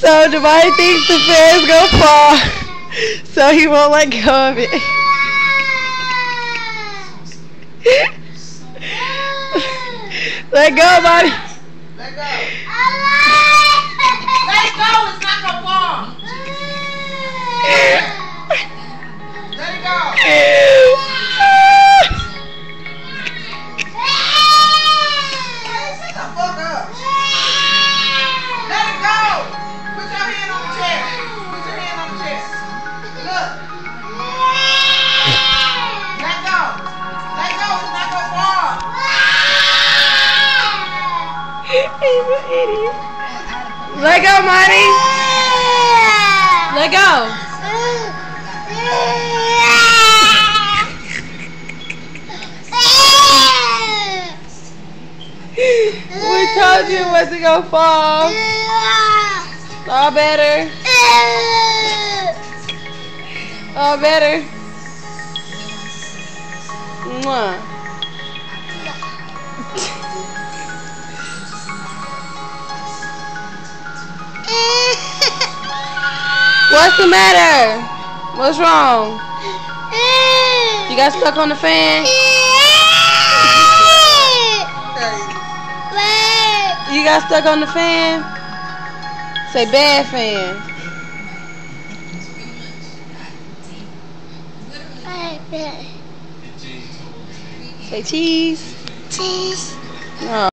So Jamari thinks the fan's gonna fall, so he won't let go of it. Let go, buddy. Let go. Let it go. It's not gonna fall. Let it go. Shut the fuck up. Let it go. Put your hand on the chair. Put your hand on the chair. Look. Let go. Let go. It's not gonna fall. He's an idiot. Let go, Monty. Let go. We told you it wasn't gonna fall. All better. All better. Mwah. What's the matter? What's wrong? You got stuck on the fan? You got stuck on the fan? Say bad fan. Say cheese. Cheese. No.